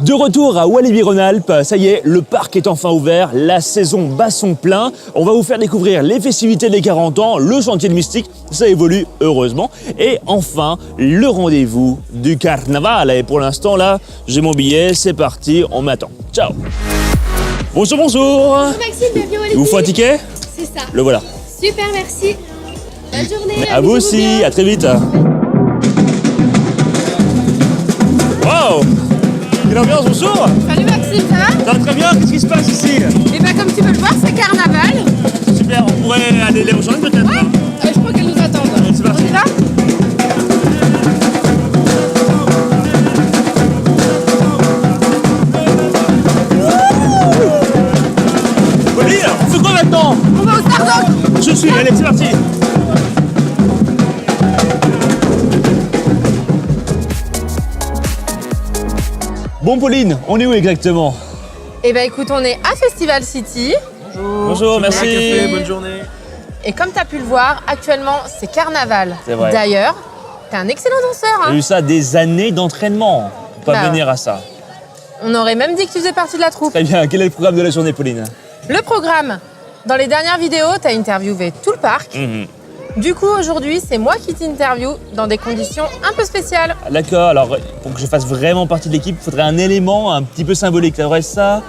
De retour à Walibi-Rhône-Alpes, ça y est, le parc est enfin ouvert, la saison bat son plein. On va vous faire découvrir les festivités des 40 ans, le Sentier de Mystique, ça évolue heureusement. Et enfin, le rendez-vous du carnaval. Et pour l'instant là, j'ai mon billet, c'est parti, on m'attend. Ciao. Bonjour, bonjour. Bonjour Maxime, bienvenue au Walibi. Il vous faut un ticket? C'est ça. Le voilà. Super, merci. Bonne journée. À vous aussi, bien. à très vite. Wow! Quelle ambiance, bonjour! Salut Maxime, ça va? Ça va très bien, qu'est-ce qui se passe ici? Et bah comme tu peux le voir, c'est carnaval. Super, on pourrait aller les rejoindre peut-être? Ouais, je crois qu'elles nous attendent. Allez, c'est parti. On y va? Pauline, on fait quoi maintenant? On va au Stardock. Je suis, allez, c'est parti! Bon Pauline, on est où exactement? Et bah écoute, on est à Festival City. Bonjour, merci. Café, bonne journée. Et comme tu as pu le voir, actuellement c'est carnaval. C'est vrai. D'ailleurs, t'es un excellent danseur. J'ai Hein. eu ça des années d'entraînement pour pas Bah venir à ça. On aurait même dit que tu faisais partie de la troupe. Très bien, quel est le programme de la journée Pauline? Le programme. Dans les dernières vidéos, tu as interviewé tout le parc. Du coup, aujourd'hui, c'est moi qui t'interviewe dans des conditions un peu spéciales. D'accord, alors pour que je fasse vraiment partie de l'équipe, il faudrait un élément un petit peu symbolique. Ça devrait être ça?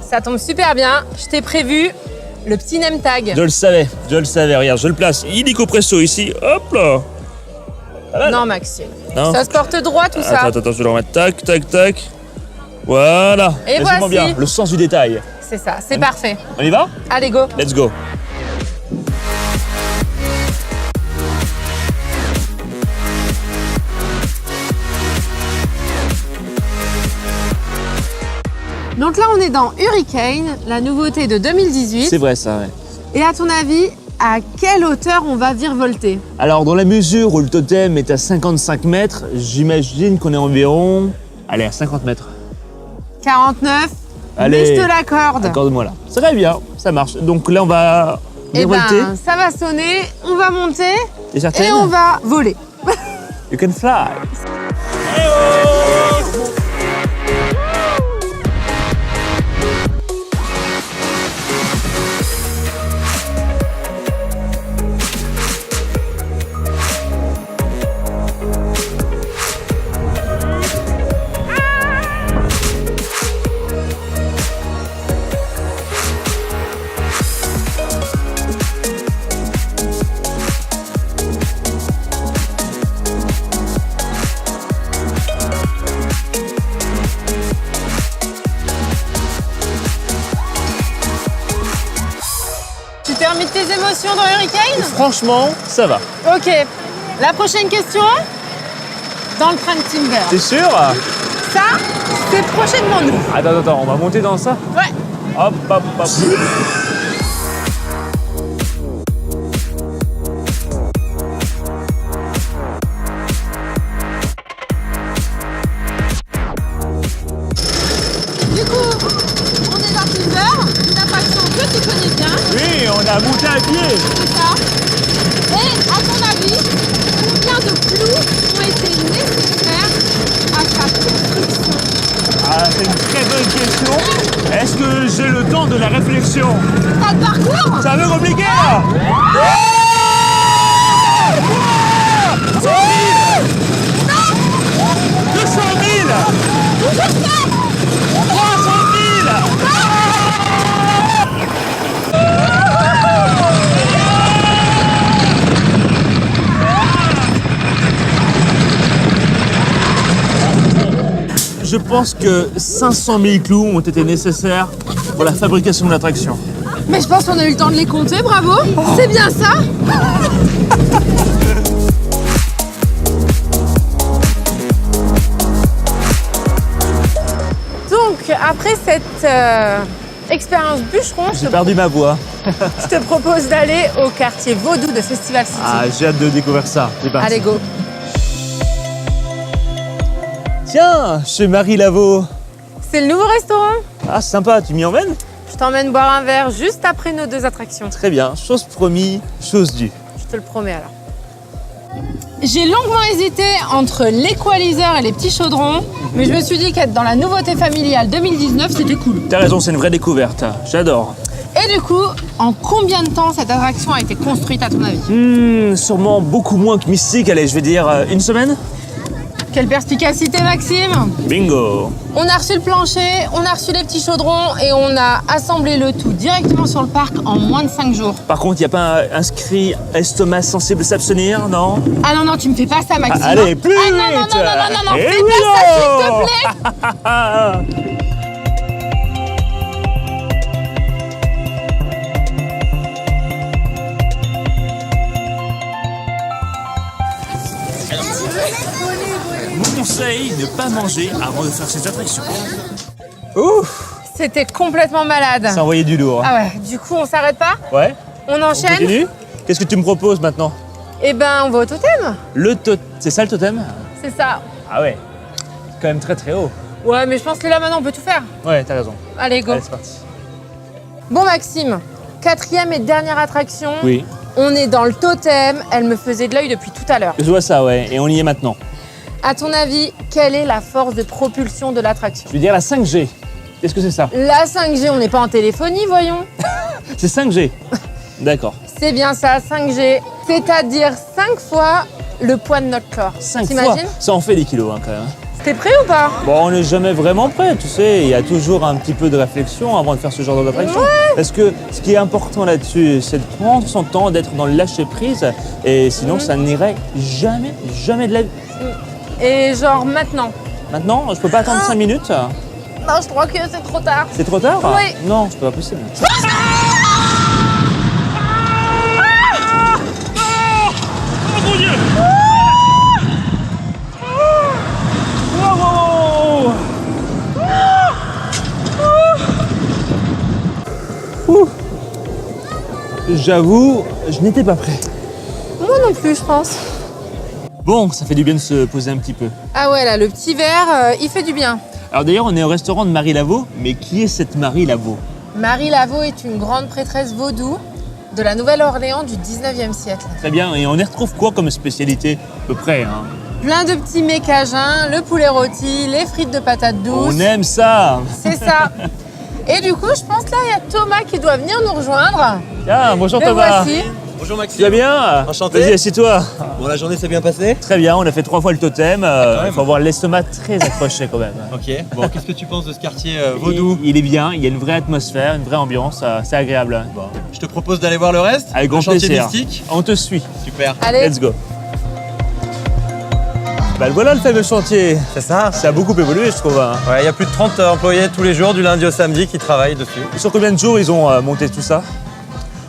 Ça tombe super bien. Je t'ai prévu le petit name tag. Je le savais, regarde, je le place illico presto ici, hop là. Pas mal. Non, Maxime. Non. Ça se porte droit, tout ça. Attends, je vais le remettre, tac, tac, tac. Voilà. Et Laissez-moi voici. bien, le sens du détail. C'est ça, c'est parfait. On y va? Allez, go. Let's go. Donc là, on est dans Hurricane, la nouveauté de 2018. C'est vrai ça, ouais. Et à ton avis, à quelle hauteur on va virevolter? Alors, dans la mesure où le totem est à 55 mètres, j'imagine qu'on est environ... Allez, à 50 mètres. 49. Allez. Mais je te l'accorde. Accorde-moi là. Ça va bien, ça marche. Donc là, on va Eh virevolter. ben, ça va sonner, on va monter T'es certaine? et on va voler. You can fly. Tu t'es remis de tes émotions dans Hurricane? Franchement, ça va. Ok. La prochaine question, dans le Prank Timber. T'es sûr? Ça, c'est prochainement nous. Attends, on va monter dans ça? Ouais. Hop, hop, hop. Du coup, on est dans Timber, une attraction que tu connais bien, Oui, on a monté à pied. c'est ça. Et à ton avis, combien de clous ont été nécessaires à sa construction? Ah, c'est une très bonne question. Est-ce que j'ai le temps de la réflexion? T'as le parcours? C'est un peu compliqué là. 100 000. 200 000. 300 000. Je pense que 500 000 clous ont été nécessaires pour la fabrication de l'attraction. Mais je pense qu'on a eu le temps de les compter, bravo. C'est bien ça. Donc, après cette expérience bûcheron, J'ai perdu ma voix. je te propose d'aller au quartier vaudou de Festival City. Ah, j'ai hâte de découvrir ça. C'est parti. Allez, go. Tiens, chez Marie Laveau. C'est le nouveau restaurant. Ah, sympa, tu m'y emmènes? Je t'emmène boire un verre juste après nos deux attractions. Très bien, chose promis, chose due. Je te le promets alors. J'ai longuement hésité entre l'équaliseur et les petits chaudrons, mais je me suis dit qu'être dans la nouveauté familiale 2019, c'était cool. T'as raison, c'est une vraie découverte. J'adore. Et du coup, en combien de temps cette attraction a été construite à ton avis? Sûrement beaucoup moins que Mystique. Allez, je vais dire une semaine. Quelle perspicacité, Maxime! Bingo. On a reçu le plancher, on a reçu les petits chaudrons et on a assemblé le tout directement sur le parc en moins de 5 jours. Par contre, il n'y a pas inscrit estomac sensible s'abstenir, non? Ah non, non, tu me fais pas ça, Maxime. Allez, plus ah, vite! non, Eh fais oui, pas ça, s'il non. te plaît! Mon conseil, ne pas manger avant de faire ces attractions. Ouf! C'était complètement malade. Ça envoyait du lourd. Ah ouais, du coup, on s'arrête pas? Ouais? On On enchaîne? continue? Qu'est-ce que tu me proposes maintenant? Eh ben, on va au totem. C'est ça le totem? C'est ça. Ah ouais. C'est quand même très très haut. Ouais, mais je pense que là, maintenant, on peut tout faire. Ouais, t'as raison. Allez, go. Allez, c'est parti. Bon, Maxime, 4e et dernière attraction. Oui. On est dans le totem. Elle me faisait de l'œil depuis tout à l'heure. Je vois ça, ouais. Et on y est maintenant. À ton avis, quelle est la force de propulsion de l'attraction? Je vais dire la 5G. Qu'est-ce que c'est ça? La 5G, on n'est pas en téléphonie, voyons. C'est 5G. D'accord. C'est bien ça, 5G. C'est-à-dire 5 fois le poids de notre corps. 5 fois. T'imagines? Ça en fait des kilos, hein, quand même. T'es prêt ou pas? Bon, on n'est jamais vraiment prêt, tu sais. Il y a toujours un petit peu de réflexion avant de faire ce genre d'attraction. Parce que ce qui est important là-dessus, c'est de prendre son temps, d'être dans le lâcher-prise. Et sinon, ça n'irait jamais, jamais de la vie. Et genre maintenant? Maintenant, je peux pas attendre 5 minutes. Non, je crois que c'est trop tard. C'est trop tard? Oui. Non, c'est pas possible. J'avoue, je n'étais pas prêt. Moi non plus, je pense. Bon, ça fait du bien de se poser un petit peu. Ah ouais, là, le petit verre, il fait du bien. Alors d'ailleurs, on est au restaurant de Marie Laveau, mais qui est cette Marie Laveau? Marie Laveau est une grande prêtresse vaudou de la Nouvelle-Orléans du 19e siècle. Très bien, et on y retrouve quoi comme spécialité à peu près, hein? Plein de petits mets cajuns, le poulet rôti, les frites de patates douces. On aime ça. C'est ça. Et du coup, je pense là, il y a Thomas qui doit venir nous rejoindre. Tiens, bonjour Le Thomas. voici. Bonjour Tu vas Maxime. bien? Enchanté. Vas-y, assieds-toi. Bon, la journée s'est bien passée? Très bien, on a fait 3 fois le totem. quand Il même. faut avoir l'estomac très accroché quand même. Ok. Bon, qu'est-ce que tu penses de ce quartier vaudou? Il est bien, il y a une vraie atmosphère, une vraie ambiance, c'est agréable. Bon, je te propose d'aller voir le reste. Avec grand le chantier plaisir. mystique. On te suit. Super. Allez, Let's go. Bah voilà le fameux chantier. C'est ça? Ça a beaucoup évolué, je trouve. Hein. Ouais, il y a plus de 30 employés tous les jours, du lundi au samedi, qui travaillent dessus. Sur combien de jours ils ont monté tout ça?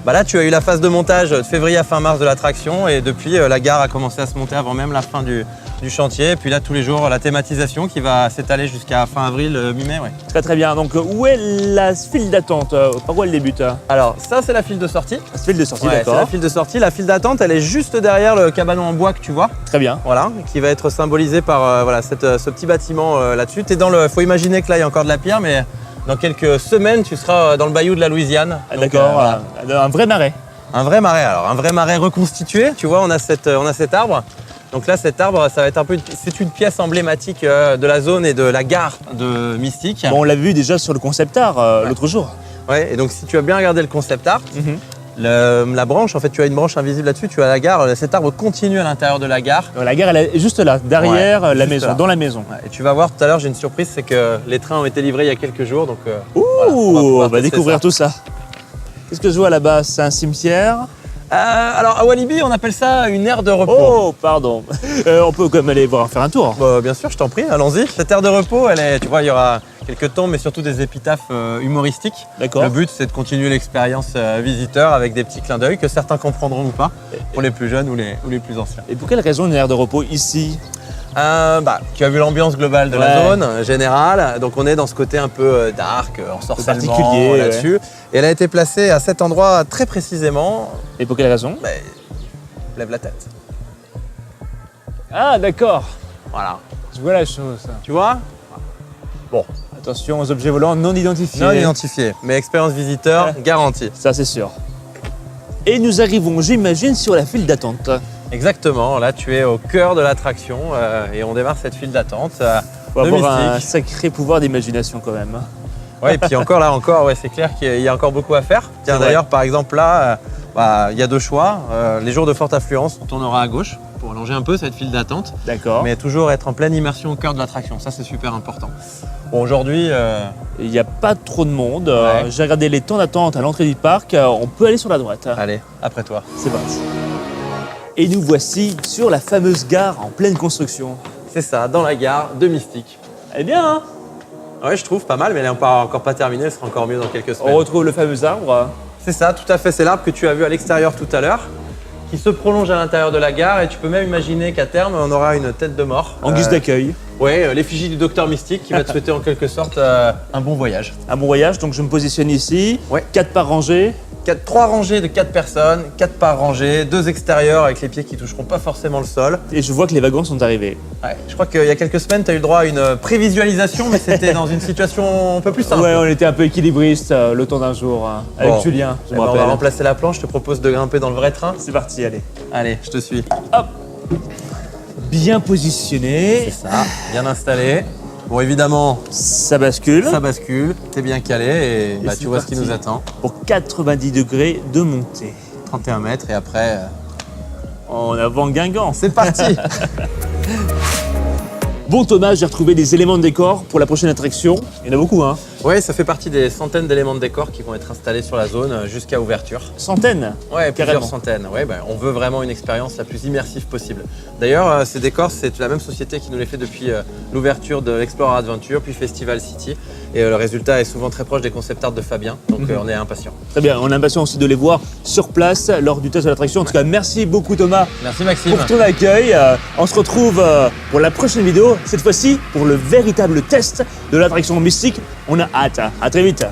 Bah là, tu as eu la phase de montage de février à fin mars de l'attraction et depuis, la gare a commencé à se monter avant même la fin du chantier. Et puis là, tous les jours, la thématisation qui va s'étaler jusqu'à fin avril, mi-mai. Ouais. Très très bien. Donc où est la file d'attente? Par où elle débute? Alors, ça, c'est la file de sortie. La file de sortie, Ouais, c'est d'accord. la file de sortie. La file d'attente, elle est juste derrière le cabanon en bois que tu vois. Très bien. Voilà, qui va être symbolisé par voilà, ce petit bâtiment là-dessus. Faut imaginer que là, il y a encore de la pierre, mais dans quelques semaines, tu seras dans le bayou de la Louisiane. Ah, Donc, d'accord. voilà. Un vrai marais. Un vrai marais, alors un vrai marais reconstitué. Tu vois, on a cet arbre. Donc là, cet arbre, ça va être c'est une pièce emblématique de la zone et de la gare de Mystique. Bon, on l'a vu déjà sur le concept art l'autre jour. Ouais, et donc si tu as bien regardé le concept art, la branche, en fait, tu as une branche invisible là-dessus, tu as la gare, cet arbre continue à l'intérieur de la gare. La gare, elle est juste là, derrière Ouais, la juste maison, là. dans la maison. Ouais, et tu vas voir tout à l'heure, j'ai une surprise, c'est que les trains ont été livrés il y a quelques jours. Donc, Ouh, voilà, on va pouvoir on va tester découvrir ça. tout ça. Qu'est-ce que je vois là-bas? C'est un cimetière. Alors à Walibi, on appelle ça une aire de repos. Oh, pardon. On peut quand même aller faire un tour. Bah, bien sûr, je t'en prie, allons-y. Cette aire de repos, tu vois, il y aura quelques tombes, mais surtout des épitaphes humoristiques. D'accord. Le but, c'est de continuer l'expérience visiteur avec des petits clins d'œil que certains comprendront ou pas, pour les plus jeunes ou les plus anciens. Et pour quelle raison une aire de repos ici? Tu as vu l'ambiance globale de Ouais. la zone générale, donc on est dans ce côté un peu dark, ensorcellement particulier, là-dessus. ouais. Et elle a été placée à cet endroit très précisément. Et pour quelle raison? Lève la tête. Ah, d'accord. Voilà. Je vois la chose. Tu vois? Bon, attention aux objets volants non identifiés. Non identifié, mais expérience visiteur Ouais. garantie. Ça, c'est sûr. Et nous arrivons, j'imagine, sur la file d'attente. Exactement, là tu es au cœur de l'attraction et on démarre cette file d'attente Faut de avoir un Mystique. sacré pouvoir d'imagination quand même. Ouais, et puis encore, ouais, c'est clair qu'il y a encore beaucoup à faire. Tiens, C'est vrai. d'ailleurs, par exemple, là, il y a 2 choix. Les jours de forte affluence, on tournera à gauche pour allonger un peu cette file d'attente, D'accord. mais toujours être en pleine immersion au cœur de l'attraction. Ça, c'est super important. Bon, aujourd'hui, Il n'y a pas trop de monde. Ouais. J'ai regardé les temps d'attente à l'entrée du parc. On peut aller sur la droite. allez, après toi. C'est parti. Et nous voici sur la fameuse gare en pleine construction. C'est ça, dans la gare de Mystique. Eh bien, hein, Ouais, je trouve pas mal, mais elle n'est encore pas terminée. Elle sera encore mieux dans quelques on semaines. retrouve le fameux arbre. C'est ça, tout à fait. C'est l'arbre que tu as vu à l'extérieur tout à l'heure, qui se prolonge à l'intérieur de la gare. Et tu peux même imaginer qu'à terme, on aura une tête de mort. En guise d'accueil. Ouais, l'effigie du docteur Mystique qui va te souhaiter en quelque sorte un bon voyage. Un bon voyage, donc je me positionne ici. Ouais. 4 par rangée. 3 rangées de 4 personnes, 4 par rangée, 2 extérieurs avec les pieds qui toucheront pas forcément le sol. Et je vois que les wagons sont arrivés. Ouais, je crois qu'il y a quelques semaines, tu as eu le droit à une prévisualisation, mais c'était dans une situation un peu plus simple. Ouais, on était un peu équilibriste le temps d'un jour. Avec Bon. Julien, je Eh me ben, on rappelle. va remplacer la planche, je te propose de grimper dans le vrai train. C'est parti, allez. Allez, je te suis. Hop. Bien positionné. C'est ça, bien installé. Bon, évidemment, Ça bascule. ça bascule, t'es bien calé et bah, c'est tu vois ce qui parti. nous attend. Pour 90 degrés de montée. 31 mètres et après, En avant Guingamp. c'est parti. Bon Thomas, j'ai retrouvé des éléments de décor pour la prochaine attraction. Il y en a beaucoup, hein. Ouais, ça fait partie des centaines d'éléments de décor qui vont être installés sur la zone jusqu'à ouverture. Centaines. Ouais, Carrément. plusieurs centaines. Ouais, bah, on veut vraiment une expérience la plus immersive possible. D'ailleurs, ces décors, c'est la même société qui nous les fait depuis l'ouverture de l'Explorer Adventure, puis Festival City. Et le résultat est souvent très proche des concept art de Fabien, donc on est impatients. Très bien, on a impatient aussi de les voir sur place lors du test de l'attraction. En tout cas, merci beaucoup Thomas Merci Maxime. pour ton accueil. On se retrouve pour la prochaine vidéo, cette fois-ci pour le véritable test de l'attraction Mystique. On a hâte. À très vite.